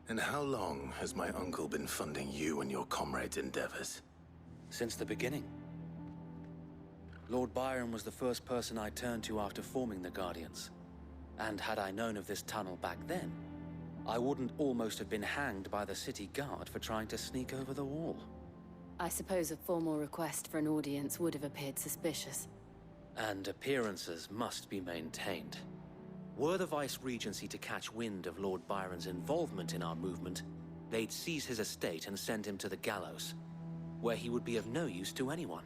And how long has my uncle been funding you and your comrades' endeavors? Since the beginning. Lord Byron was the first person I turned to after forming the Guardians. And had I known of this tunnel back then, I wouldn't almost have been hanged by the city guard for trying to sneak over the wall. I suppose a formal request for an audience would have appeared suspicious. And appearances must be maintained. Were the Vice-Regency to catch wind of Lord Byron's involvement in our movement, they'd seize his estate and send him to the gallows, where he would be of no use to anyone.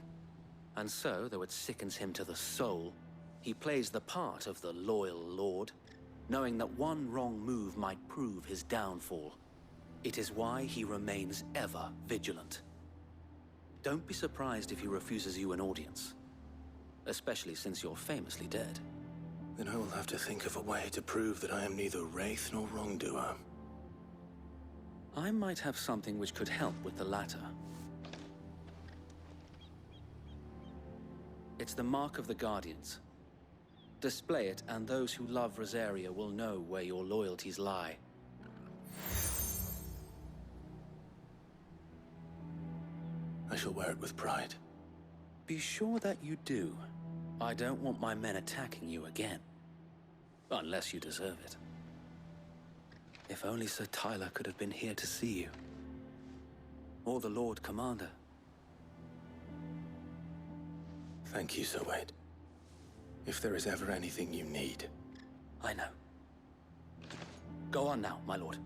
And so, though it sickens him to the soul, he plays the part of the loyal lord, knowing that one wrong move might prove his downfall. It is why he remains ever vigilant. Don't be surprised if he refuses you an audience, especially since you're famously dead. Then I will have to think of a way to prove that I am neither wraith nor wrongdoer. I might have something which could help with the latter. It's the mark of the Guardians. Display it, and those who love Rosaria will know where your loyalties lie. I shall wear it with pride. Be sure that you do. I don't want my men attacking you again. Unless you deserve it. If only Sir Tyler could have been here to see you. Or the Lord Commander. Thank you, Sir Wade. If there is ever anything you need. I know. Go on now, my lord.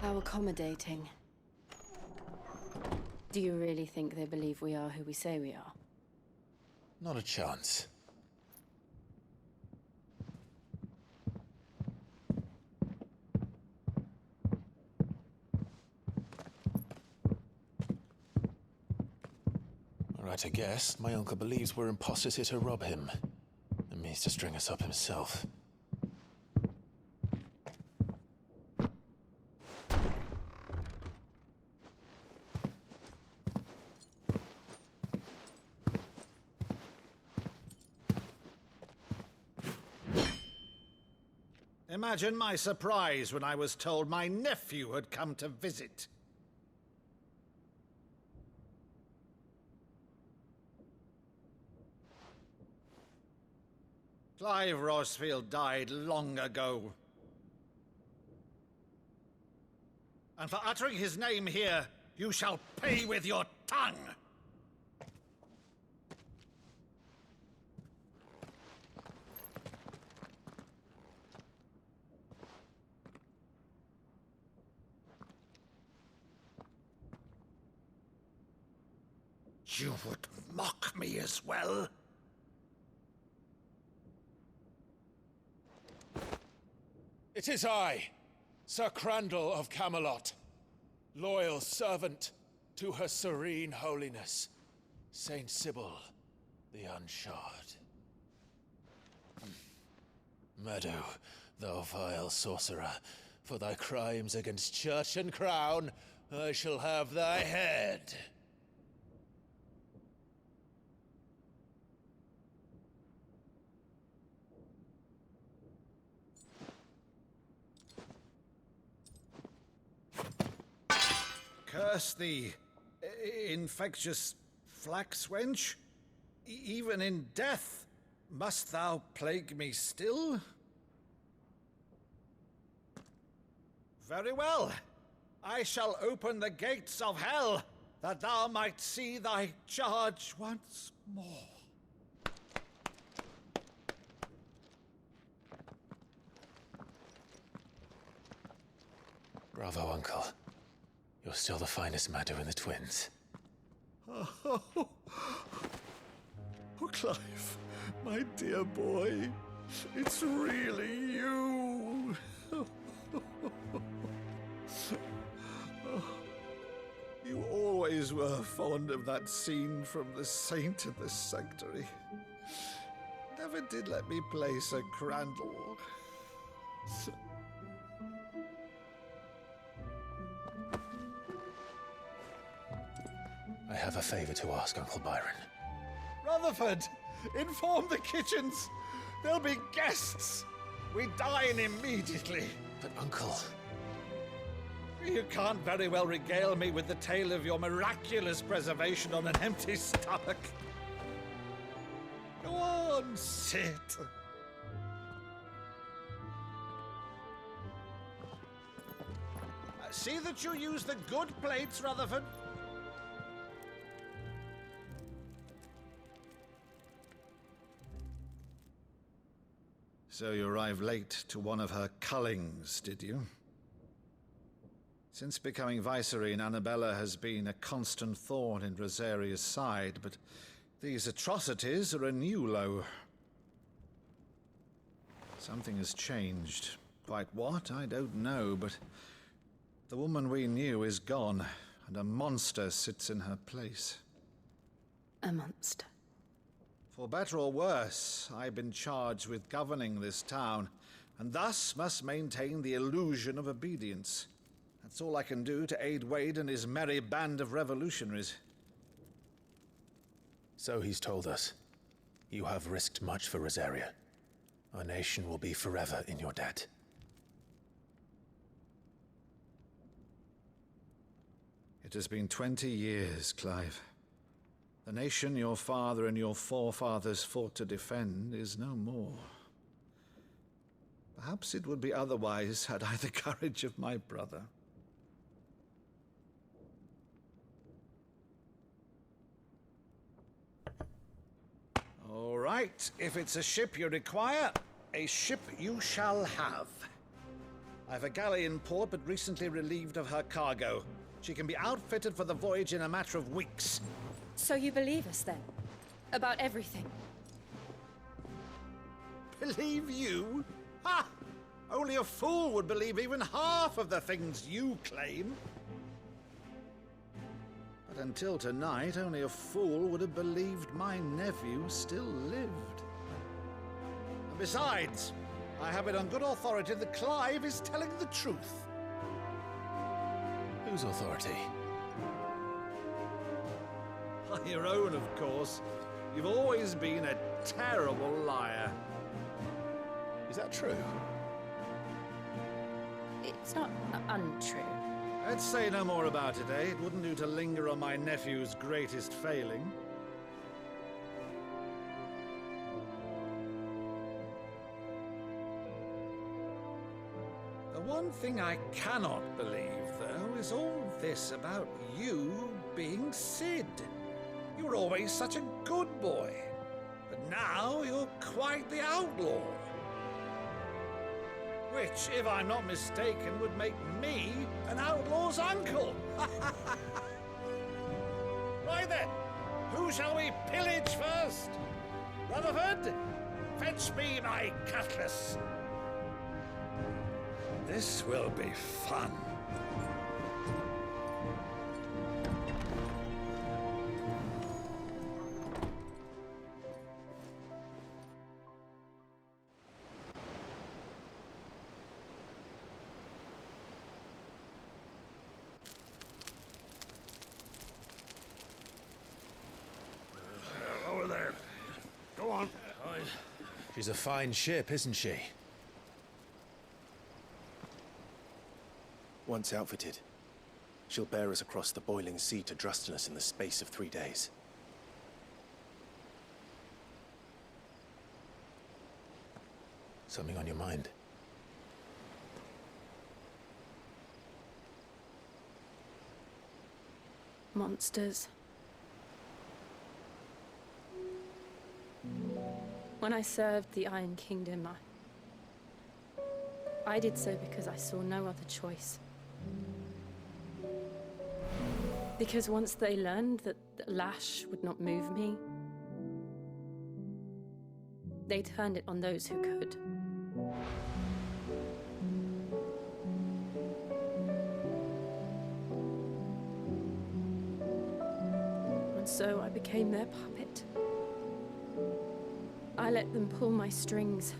How accommodating. Do you really think they believe we are who we say we are? Not a chance. Right, I guess. My uncle believes we're imposters here to rob him. And means to string us up himself. Imagine my surprise when I was told my nephew had come to visit. Clive Rosfield died long ago. And for uttering his name here, you shall pay with your tongue! You would mock me as well? It is I, Sir Crandall of Camelot, loyal servant to Her Serene Holiness, Saint Sybil the Unshod. Meadow, thou vile sorcerer, for thy crimes against church and crown, I shall have thy head. Curse thee, infectious flax wench. Even in death, must thou plague me still? Very well. I shall open the gates of hell, that thou might see thy charge once more. Bravo, Uncle. You're still the finest Meadow in the twins. Oh, Clive, my dear boy, it's really you. You always always were fond of that scene from The Saint of the Sanctuary. Never did let me play Sir Crandall. I have a favor to ask, Uncle Byron. Rutherford, inform the kitchens. There'll be guests. We dine immediately. But, Uncle... You can't very well regale me with the tale of your miraculous preservation on an empty stomach. Go on, sit. See that you use the good plates, Rutherford. So you arrived late to one of her cullings, did you? Since becoming Vicereine, Annabella has been a constant thorn in Rosaria's side, but these atrocities are a new low. Something has changed. Quite what, I don't know, but the woman we knew is gone, and a monster sits in her place. A monster. For better or worse, I've been charged with governing this town, and thus must maintain the illusion of obedience. That's all I can do to aid Wade and his merry band of revolutionaries. So he's told us. You have risked much for Rosaria. Our nation will be forever in your debt. It has been 20 years, Clive. The nation your father and your forefathers fought to defend is no more. Perhaps it would be otherwise had I the courage of my brother. All right, if it's a ship you require, a ship you shall have. I've a galley in port, but recently relieved of her cargo. She can be outfitted for the voyage in a matter of weeks. So you believe us then? About everything? Believe you? Ha! Only a fool would believe even half of the things you claim. But until tonight, only a fool would have believed my nephew still lived. And besides, I have it on good authority that Clive is telling the truth. Whose authority? Your own, of course. You've always been a terrible liar. Is that true? It's not untrue. Let's say no more about it, eh? It wouldn't do to linger on my nephew's greatest failing. The one thing I cannot believe, though, is all this about you being Sid. You were always such a good boy, but now you're quite the outlaw. Which, if I'm not mistaken, would make me an outlaw's uncle. Right then, who shall we pillage first? Rutherford, fetch me my cutlass. This will be fun. Over there. Go on. She's a fine ship, isn't she? Once outfitted, she'll bear us across the boiling sea to Drustinus in the space of 3 days. Something on your mind? Monsters. When I served the Iron Kingdom, I did so because I saw no other choice. Because once they learned that the lash would not move me, they turned it on those who could. And so I became their puppet. I let them pull my strings,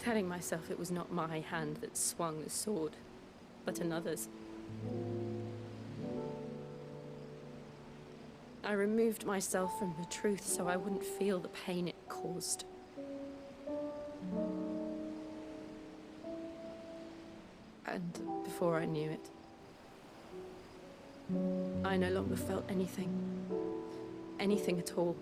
telling myself it was not my hand that swung the sword, but another's. I removed myself from the truth so I wouldn't feel the pain it caused. And before I knew it, I no longer felt anything. Anything at all.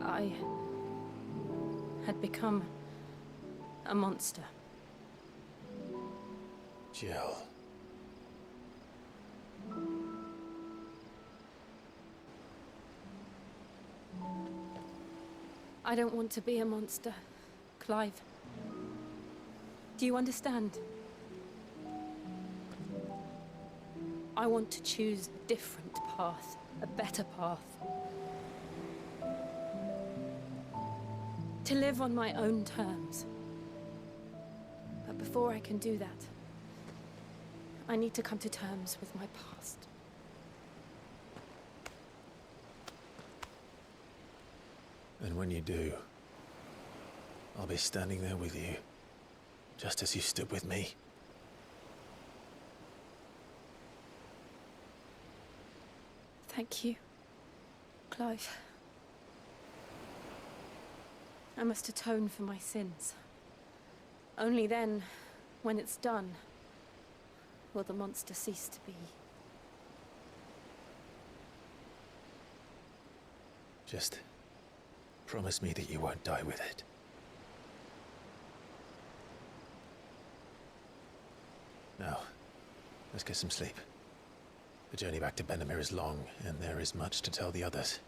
I had become a monster. Jill. I don't want to be a monster, Clive. Do you understand? I want to choose a different path, a better path. To live on my own terms. But before I can do that, I need to come to terms with my past. And when you do, I'll be standing there with you, just as you stood with me. Thank you, Clive. I must atone for my sins. Only then, when it's done, will the monster cease to be. Just promise me that you won't die with it. Now, let's get some sleep. The journey back to Benamir is long, and there is much to tell the others.